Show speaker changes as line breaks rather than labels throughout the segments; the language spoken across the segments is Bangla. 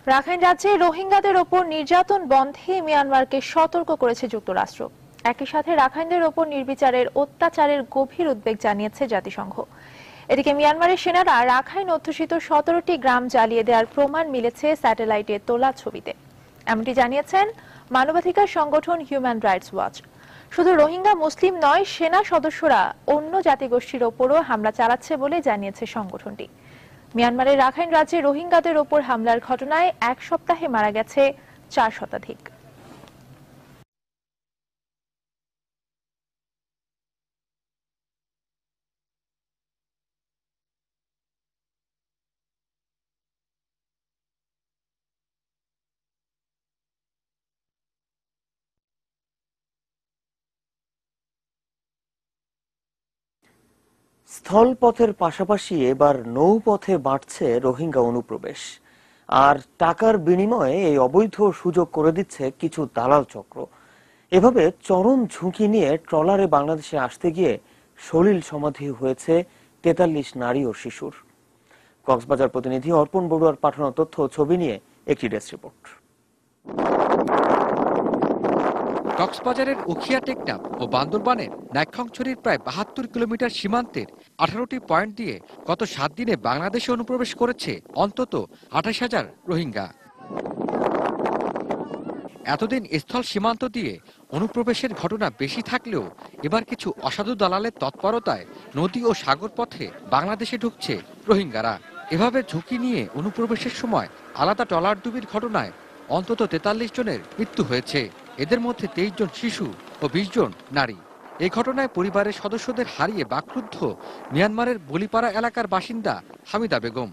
রাখাইন রাজ্যে রোহিঙ্গাদের ওপর নির্যাতন বন্ধে মিয়ানমারকে সতর্ক করেছে যুক্তরাষ্ট্র। একই সাথে রাখাইনদের ওপর নির্বিচারের অত্যাচারের গভীর উদ্বেগ জানিয়েছে জাতিসংঘ। এদিকে মিয়ানমারের সেনারা রাখাইন অধ্যুষিত 17টি গ্রাম জ্বালিয়ে দেওয়ার প্রমাণ মিলেছে স্যাটেলাইটে তোলা ছবিতে। এমনটি জানিয়েছেন মানবাধিকার সংগঠন হিউম্যান রাইটস ওয়াচ। শুধু রোহিঙ্গা মুসলিম নয়, সেনা সদস্যরা অন্য জাতিগোষ্ঠীর ওপরও হামলা চালাচ্ছে বলে জানিয়েছে সংগঠনটি। মিয়ানমারের রাখাইন রাজ্যে রোহিঙ্গাদের ওপর হামলার ঘটনায় এক সপ্তাহে মারা গেছে 4 শতাধিক।
স্থলপথের পাশাপাশি এবার নৌপথে বাড়ছে রোহিঙ্গা অনুপ্রবেশ। আর টাকার বিনিময়ে এই অবৈধ সুযোগ করে দিচ্ছে কিছু দালাল চক্র। এভাবে চরম ঝুঁকি নিয়ে ট্রলারে বাংলাদেশে আসতে গিয়ে সলিল সমাধি হয়েছে 43 নারী ও শিশুর। কক্সবাজার প্রতিনিধি অর্পণ বড়ুয়ার পাঠানো তথ্য ও ছবি নিয়ে একটি ডেস্ক রিপোর্ট।
কক্সবাজারের উখিয়া টেকনাফ ও বান্দরবানের নাইক্ষ্যংছড়ির প্রায় 72 কিলোমিটার সীমান্তের 18টি পয়েন্ট দিয়ে গত 7 দিনে বাংলাদেশে অনুপ্রবেশ করেছে অন্তত 28,000 রোহিঙ্গা। এতদিন স্থল সীমান্ত দিয়ে অনুপ্রবেশের ঘটনা বেশি থাকলেও এবার কিছু অসাধু দালালের তৎপরতায় নদী ও সাগর পথে বাংলাদেশে ঢুকছে রোহিঙ্গারা। এভাবে ঝুঁকি নিয়ে অনুপ্রবেশের সময় আলাদা ট্রলারডুবির ঘটনায় অন্তত 43 জনের মৃত্যু হয়েছে। এদের মধ্যে 23 জন শিশু ও 20 জন নারী। এই ঘটনায় পরিবারের সদস্যদের হারিয়ে বাকরুদ্ধ মিয়ানমারের বলিপাড়া এলাকার বাসিন্দা হামিদা বেগম।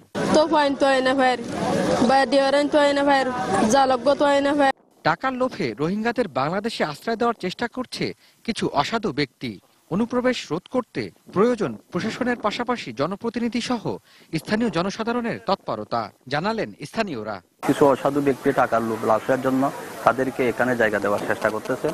টাকার লোভে রোহিঙ্গাদের বাংলাদেশে আশ্রয় দেওয়ার চেষ্টা করছে কিছু অসাধু ব্যক্তি। অনুপ্রবেশ রোধ করতে প্রয়োজন প্রশাসনের পাশাপাশি জনপ্রতিনিধি সহ স্থানীয় জনসাধারণের তৎপরতা, জানালেন স্থানীয়রা।
কিছু অসাধু ব্যক্তি টাকার লোভ লাভের জন্য তাদেরকে এখানে জায়গা দেওয়ার চেষ্টা করতেছে।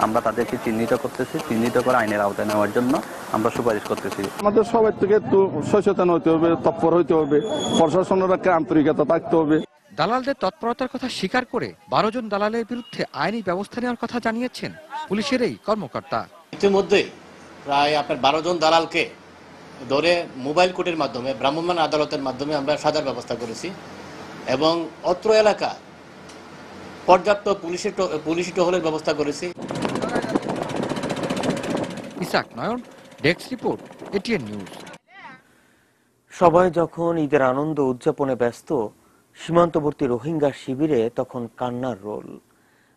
আমরা তাদেরকে চিহ্নিত করতেছি, চিহ্নিত করে আইনের আওতায় নেওয়ার জন্য আমরা সুপারিশ করতেছি।
আমাদের সবাই থেকে একটু সচেতন হতে হবে, তৎপর হতে হবে, প্রশাসনের একটা আন্তরিকতা থাকতে হবে।
দালালদের তৎপরতার কথা স্বীকার করে 12 জন দালালের বিরুদ্ধে আইনি ব্যবস্থা নেওয়ার কথা জানিয়েছেন পুলিশের এই কর্মকর্তা।
ইতিমধ্যে প্রায় 12 জন দালালকে ধরে মোবাইল কোর্টের মাধ্যমে ভ্রাম্যমাণ আদালতের মাধ্যমে আমরা সাজার ব্যবস্থা করেছি এবং অত্র এলাকা পর্যাপ্ত পুলিশি টহলের ব্যবস্থা করেছি।
ইসাক নয়ন, ডেস্ক রিপোর্ট, এটিএন নিউজ।
সবাই যখন ঈদের আনন্দ উদযাপনে ব্যস্ত, সীমান্তবর্তী রোহিঙ্গা শিবিরে তখন কান্নার রোল।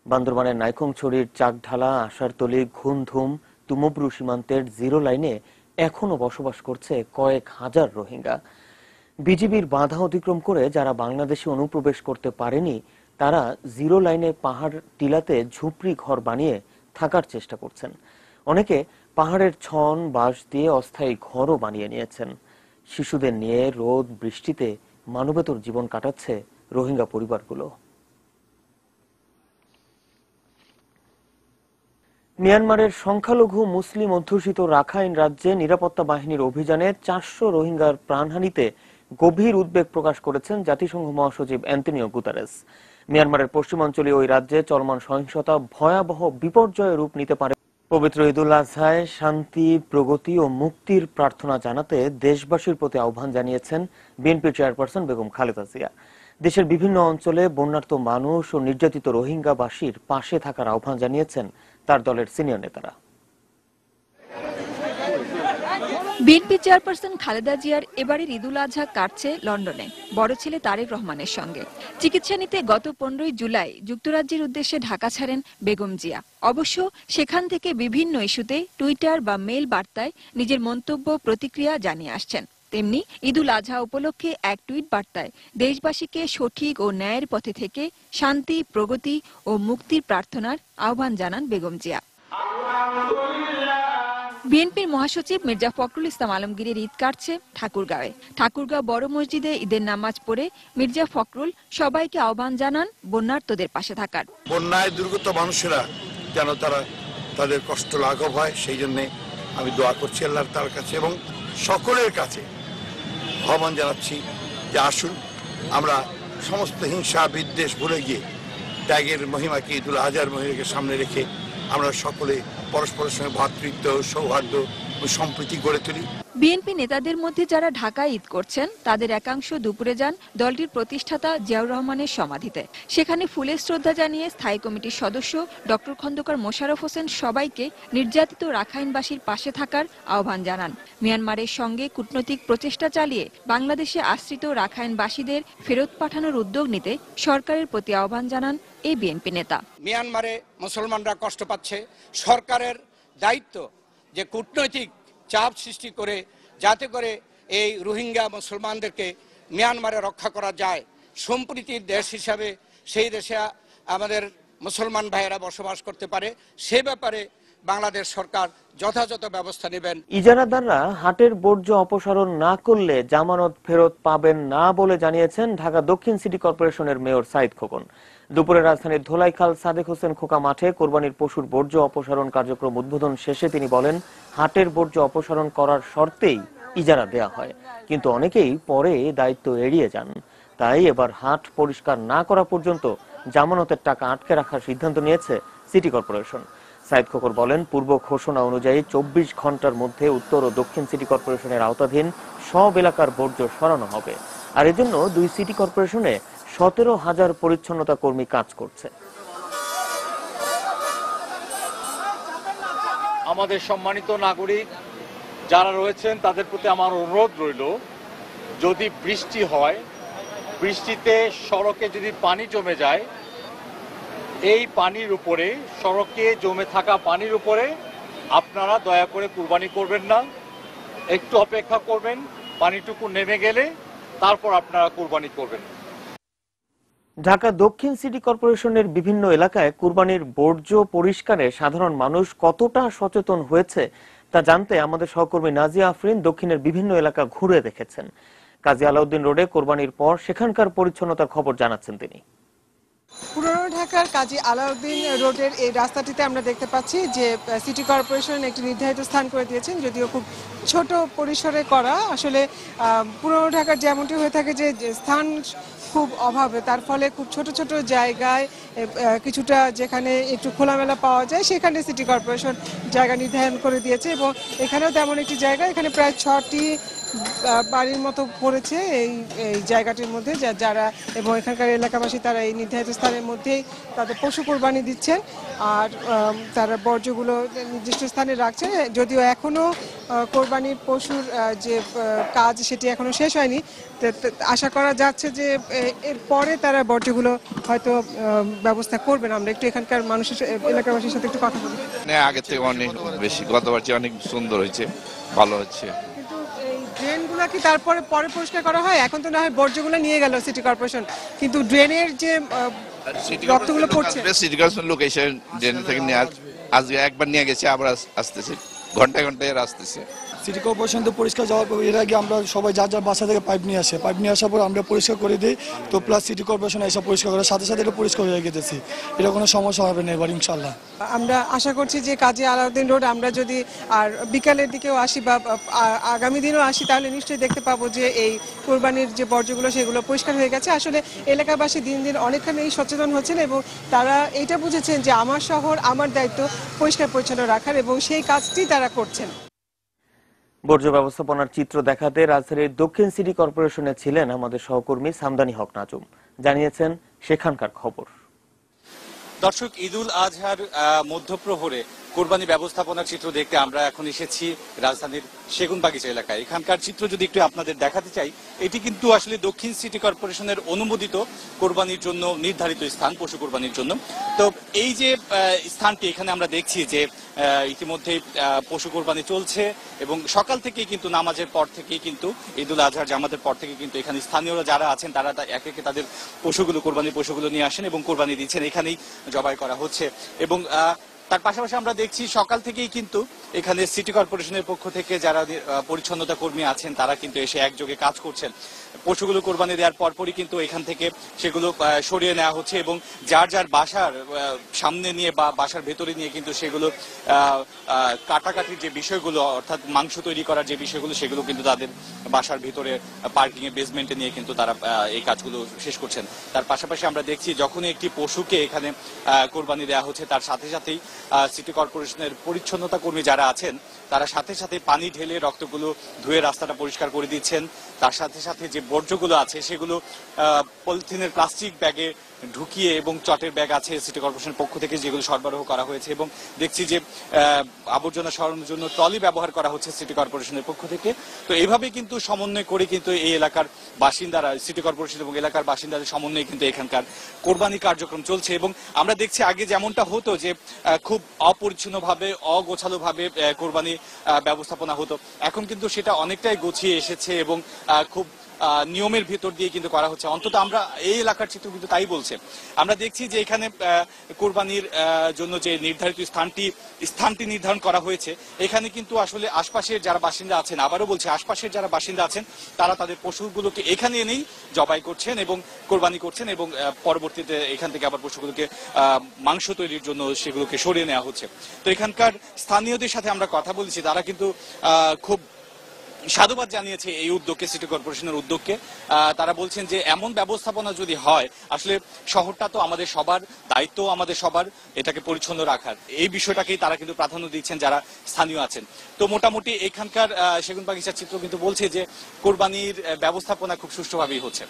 বান্দরবানের নাইক্ষ্যংছড়ির চাকঢালা, আশারতলী, ঘুমধুম, তুমব্রু সীমান্তের জিরো লাইনে এখনো বসবাস করছে কয়েক হাজার রোহিঙ্গা। বিজিবির বাধা অতিক্রম করে যারা বাংলাদেশে অনুপ্রবেশ করতে পারেনি তারা জিরো লাইনে পাহাড় টিলাতে ঝুপড়ি ঘর বানিয়ে থাকার চেষ্টা করছেন। অনেকে পাহাড়ের ছন বাঁশ দিয়ে অস্থায়ী ঘরও বানিয়ে নিয়েছেন। শিশুদের নিয়ে রোদ বৃষ্টিতে মানবেতর জীবন কাটাচ্ছে রোহিঙ্গা পরিবারগুলো। মিয়ানমারের সংখ্যালঘু মুসলিম অধ্যুষিত রাখাইন রাজ্যে নিরাপত্তা বাহিনীর অভিযানে 400 রোহিঙ্গার প্রাণহানিতে গভীর উদ্বেগ প্রকাশ করেছেন জাতিসংঘ মহাসচিব অ্যান্টনিও গুতারেস। মিয়ানমারের পশ্চিমাঞ্চলীয় ওই রাজ্যে চলমান সহিংসতা ভয়াবহ বিপর্যয়ের রূপ নিতে পারে। পবিত্র ঈদুল আজহায় শান্তি, প্রগতি ও মুক্তির প্রার্থনা জানাতে দেশবাসীর প্রতি আহ্বান জানিয়েছেন বিএনপি চেয়ারপারসন বেগম খালেদা জিয়া। দেশের বিভিন্ন অঞ্চলে বন্যার্ত মানুষ ও নির্যাতিত রোহিঙ্গাবাসীর পাশে থাকার আহ্বান জানিয়েছেন তার দলের সিনিয়র নেতারা।
বিএনপি চেয়ারপারসন খালেদা জিয়ার এবারের ঈদুল আজহা কাটছে লন্ডনে বড় ছেলে তারেক রহমানের সঙ্গে। চিকিৎসা নিতে গত 15 জুলাই যুক্তরাজ্যের উদ্দেশ্যে ঢাকা ছাড়েন বেগম জিয়া। অবশ্য সেখান থেকে বিভিন্ন ইস্যুতে টুইটার বা মেইল বার্তায় নিজের মন্তব্য প্রতিক্রিয়া জানিয়ে আসছেন। তেমনি ঈদুল আজহা উপলক্ষে এক টুইট বার্তায় দেশবাসীকে সঠিক ও ন্যায়ের পথে থেকে শান্তি, প্রগতি ও মুক্তির প্রার্থনার আহ্বান জানান বেগম জিয়া। বিএনপির মহাসচিব মির্জা ফখরুল ইসলাম আলমগীরের ঈদ কাটছে ঠাকুরগাঁওয়ে। ঠাকুরগাঁও বড় মসজিদে ঈদের নামাজ পড়ে মির্জা ফখরুল সবাইকে আহ্বান জানান বন্যার্তদের পাশে থাকার।
বন্যায় দুর্গত মানুষেরা যেন তাদের কষ্ট লাঘব হয়, সেই জন্য আমি দোয়া করছি আল্লাহর তার কাছে এবং সকলের কাছে আহ্বান জানাচ্ছি যে আসুন আমরা সমস্ত হিংসা বিদ্বেষ ভুলে গিয়ে ত্যাগের মহিমাকে, ঈদুল আজহার মহিমাকে সামনে রেখে আমরা সকলে পরস্পরের সঙ্গে ভ্রাতৃত্ব, সৌহার্দ্য ও সম্প্রীতি গড়ে তুলি।
বিএনপি নেতাদের মধ্যে যারা ঢাকায় ঈদ করছেন তাদের একাংশ দুপুরে যান দলটির প্রতিষ্ঠাতা জিয়াউর রহমানের সমাধিতে। সেখানে ফুলের শ্রদ্ধা জানিয়ে স্থায়ী কমিটির সদস্য ডক্টর খন্দকার মোশাররফ হোসেন সবাইকে নির্যাতিত রাখাইনবাসীর পাশে থাকার আহ্বান জানান। মিয়ানমারের সঙ্গে কূটনৈতিক প্রচেষ্টা চালিয়ে বাংলাদেশে আশ্রিত রাখাইনবাসীদের ফেরত পাঠানোর উদ্যোগ নিতে সরকারের প্রতি আহ্বান জানান এই বিএনপি নেতা।
মিয়ানমারে মুসলমানরা কষ্ট পাচ্ছে, সরকারের দায়িত্ব যে কূটনৈতিক চাপ সৃষ্টি করে যাতে করে এই রোহিঙ্গা মুসলমানদেরকে মিয়ানমারে রক্ষা করা যায়। সম্প্রীতির দেশ হিসাবে সেই দেশে আমাদের মুসলমান ভাইয়েরা বসবাস করতে পারে, সে ব্যাপারে বাংলাদেশ সরকার যথাযথ ব্যবস্থা নেবেন।
ইজারাদাররা হাটের বর্জ্য অপসারণ না করলে জামানত ফেরত পাবেন না বলে জানিয়েছেন ঢাকা দক্ষিণ সিটি কর্পোরেশনের মেয়র সাইদ খোকন। দুপুরে রাজধানীর ধোলাইখাল সাদেক হোসেন খোকা মাঠে কোরবানির পশুর বর্জ্য অপসারণ কার্যক্রম উদ্বোধন শেষে তিনি বলেন, হাটের বর্জ্য অপসারণ করার শর্তেই ইজারা দেয়া হয়, কিন্তু অনেকেই পরে দায়িত্ব এড়িয়ে যান। তাই এবার হাট পরিষ্কার না করা পর্যন্ত জামানতের টাকা আটকে রাখার সিদ্ধান্ত নিয়েছে সিটি কর্পোরেশন। সাইদ খোকর বলেন, পূর্ব ঘোষণা অনুযায়ী 24 ঘন্টার মধ্যে উত্তর ও দক্ষিণ সিটি কর্পোরেশনের আওতাধীন সব এলাকার বর্জ্য সরানো হবে। আর এজন্য দুই সিটি কর্পোরেশনে 17,000 পরিচ্ছন্নতা কর্মী কাজ করছে।
আমাদের সম্মানিত নাগরিক যারা রয়েছেন তাদের প্রতি আমার অনুরোধ রইল, যদি বৃষ্টি হয়, বৃষ্টিতে সড়কে যদি পানি জমে যায়, এই পানির উপরে, সড়কে জমে থাকা পানির উপরে আপনারা দয়া করে কুরবানি করবেন না, একটু অপেক্ষা করবেন, পানিটুকু নেমে গেলে তারপর আপনারা কুরবানি করবেন।
ঢাকা দক্ষিণ সিটি কর্পোরেশনের বিভিন্ন এলাকায় কুরবানির বর্জ্য পরিষ্কারে সাধারণ মানুষ কতটা সচেতন হয়েছে তা জানতে আমাদের সহকর্মী নাজিয়া আফরিন দক্ষিণের বিভিন্ন এলাকা ঘুরে দেখেছেন। কাজী আলাউদ্দিন রোডে কোরবানির পর সেখানকার পরিচ্ছন্নতার খবর জানাচ্ছেন তিনি।
পুরানো ঢাকার কাজী আলাউদ্দিন রোডের এই রাস্তাটিতে আমরা দেখতে পাচ্ছি যে সিটি কর্পোরেশন একটি নির্ধারিত স্থান করে দিয়েছেন, যদিও খুব ছোট পরিসরে করা। আসলে পুরানো ঢাকার যেমনটি হয়ে থাকে যে স্থান খুব অভাবে, তার ফলে খুব ছোট ছোট জায়গায় কিছুটা যেখানে একটু খোলামেলা পাওয়া যায় সেখানে সিটি কর্পোরেশন জায়গা নির্ধারণ করে দিয়েছে। এবং এখানেও তেমন একটি জায়গা, এখানে প্রায় 6টি বাড়ির মতো পড়েছে এই জায়গাটির মধ্যে, যারা এবং এখানকার এলাকাবাসী তারা এই নির্ধারিত স্থানের মধ্যেই তাদের পশু কোরবানি দিচ্ছেন আর তারা বর্জ্যগুলো নির্দিষ্ট স্থানে রাখছে। যদিও এখনো কোরবানির পশুর যে কাজ সেটি এখনো শেষ হয়নি, আশা করা যাচ্ছে যে এর পরে তারা বর্জ্যগুলো হয়তো ব্যবস্থা করবেন। আমরা একটু এখানকার মানুষের, এলাকাবাসীর সাথে একটু কথা বলি।
আগে থেকে অনেক বেশি, গতবার চেয়ে অনেক সুন্দর হয়েছে, ভালো হচ্ছে।
ড্রেনগুলো কি তারপরে পরে পরিষ্কার করা হয়? এখন তো না হয় বর্জ্যগুলো নিয়ে গেল সিটি কর্পোরেশন, কিন্তু ড্রেনের যে রক্তগুলো পড়ছে,
সিটি কর্পোরেশন লোক এসে ড্রেন থেকে নিয়ে আজকে একবার নিয়ে গেছে, আবার আসতেছে, ঘন্টায় ঘন্টায় আসতেছে।
সিটি কর্পোরেশন তো পরিষ্কার যাওয়ার পর এর আগে আমরা সবাই যার যার বাসা থেকে পাইপ নিয়ে আসে, পাইপ নিয়ে আসার পর আমরা পরিষ্কার করে দিই, তো প্লাস সিটি কর্পোরেশন এসে পরিষ্কার করার সাথে সাথে এটা পরিষ্কার হয়ে গেছে। এটা কোনো সমস্যা হবে না এবার ইনশাল্লাহ।
আমরা আশা করছি যে কাজী আলাউদ্দিন রোড আমরা যদি আর বিকালের দিকেও আসি বা আগামী দিনও আসি, তাহলে নিশ্চয়ই দেখতে পাবো যে এই কোরবানির যে বর্জ্যগুলো সেগুলো পরিষ্কার হয়ে গেছে। আসলে এলাকাবাসী দিন দিন অনেকখানি সচেতন হচ্ছেন এবং তারা এটা বুঝেছেন যে আমার শহর, আমার দায়িত্ব পরিষ্কার পরিচ্ছন্ন রাখার, এবং সেই কাজটি তারা করছেন।
বর্জ্য ব্যবস্থাপনার চিত্র দেখাতে রাজধানীর দক্ষিণ সিটি কর্পোরেশনে ছিলেন আমাদের সহকর্মী সামদানি হক নাজুম, জানিয়েছেন সেখানকার খবর।
দর্শক, ঈদুল আজহার মধ্যপ্রহরে কোরবানি ব্যবস্থাপনার চিত্র দেখতে আমরা এখন এসেছি রাজধানীর সেগুনবাগিচা এলাকায়। এখানকার চিত্র যদি একটু আপনাদের দেখাতে চাই, এটি কিন্তু আসলে দক্ষিণ সিটি কর্পোরেশনের অনুমোদিত কোরবানির জন্য নির্ধারিত স্থান, পশু কোরবানির জন্য। তো এই যে স্থানটি এখানে আমরা দেখছি যে ইতিমধ্যে পশু কোরবানি চলছে এবং সকাল থেকেই কিন্তু নামাজের পর থেকেই কিন্তু ঈদুল আজহার জামাতের পর থেকে কিন্তু এখানে স্থানীয়রা যারা আছেন তারা এক একে তাদের কোরবানির পশুগুলো নিয়ে আসেন এবং কোরবানি দিচ্ছেন। এখানেই জবাই করা হচ্ছে এবং তার পাশাপাশি আমরা দেখছি সকাল থেকেই কিন্তু এখানে সিটি কর্পোরেশনের পক্ষ থেকে যারা পরিচ্ছন্নতা কর্মী আছেন তারা কিন্তু এসে একযোগে কাজ করছেন। পশুগুলো কোরবানি দেওয়ার পরপরই কিন্তু এখান থেকে সেগুলো সরিয়ে নেওয়া হচ্ছে এবং যার যার বাসার সামনে নিয়ে বা বাসার ভেতরে নিয়ে কিন্তু সেগুলো কাটাকাটির যে বিষয়গুলো অর্থাৎ মাংস তৈরি করার যে বিষয়গুলো সেগুলো কিন্তু তাদের বাসার ভিতরে পার্কিং এ বেসমেন্টে নিয়ে কিন্তু তারা এই কাজগুলো শেষ করছেন। তার পাশাপাশি আমরা দেখছি যখনই একটি পশুকে এখানে কোরবানি দেওয়া হচ্ছে তার সাথে সাথেই সিটি কর্পোরেশনের পরিচ্ছন্নতা কর্মী যারা আছেন তারা সাথে সাথে পানি ঢেলে রক্তগুলো ধুয়ে রাস্তাটা পরিষ্কার করে দিচ্ছেন। তার সাথে সাথে যে বর্জ্যগুলো আছে সেগুলো পলিথিনের প্লাস্টিক ব্যাগে ঢুকিয়ে এবং চটের ব্যাগ আছে সিটি কর্পোরেশনের পক্ষ থেকে যেগুলো সরবরাহ করা হয়েছে এবং দেখছি যে আবর্জনা সরানোর জন্য ট্রলি ব্যবহার করা হচ্ছে সিটি কর্পোরেশনের পক্ষ থেকে। তো এইভাবে কিন্তু সমন্বয় করে কিন্তু এই এলাকার বাসিন্দারা সিটি কর্পোরেশন এবং এলাকার বাসিন্দাদের সমন্বয়ে কিন্তু এখানকার কোরবানি কার্যক্রম চলছে এবং আমরা দেখছি আগে যেমনটা হতো যে খুব অপরিচ্ছন্নভাবে অগোছালোভাবে কোরবানি ব্যবস্থাপনা হতো, এখন কিন্তু সেটা অনেকটাই গুছিয়ে এসেছে এবং খুব নিয়মের ভিতর দিয়ে কিন্তু করা হচ্ছে। অন্তত আমরা এই এলাকার চিত্র কিন্তু তাই বলছে। আমরা দেখছি যে এখানে কোরবানির জন্য যে নির্ধারিত স্থানটি নির্ধারণ করা হয়েছে এখানে কিন্তু আসলে আশপাশের যারা বাসিন্দা আছেন, আবারও বলছি আশপাশের যারা বাসিন্দা আছেন তারা তাদের পশুগুলোকে এখানে এনেই জবাই করছেন এবং কোরবানি করছেন এবং পরবর্তীতে এখান থেকে আবার পশুগুলোকে মাংস তৈরির জন্য সেগুলোকে সরিয়ে নেওয়া হচ্ছে। তো এখানকার স্থানীয়দের সাথে আমরা কথা বলেছি, তারা কিন্তু খুব সাধুবাদ জানিয়েছে এই উদ্যোগকে, সিটি কর্পোরেশনের উদ্যোগকে। তারা বলছেন যে এমন ব্যবস্থাপনা যদি হয়, আসলে শহরটা তো আমাদের সবার দায়িত্ব, আমাদের সবার এটাকে পরিচ্ছন্ন রাখার, এই বিষয়টাকেই তারা কিন্তু প্রাধান্য দিচ্ছেন যারা স্থানীয় আছেন। তো মোটামুটি এখানকার সেগুনবাগিচার চিত্র কিন্তু বলছে যে কোরবানির ব্যবস্থাপনা খুব সুষ্ঠুভাবেই হচ্ছে।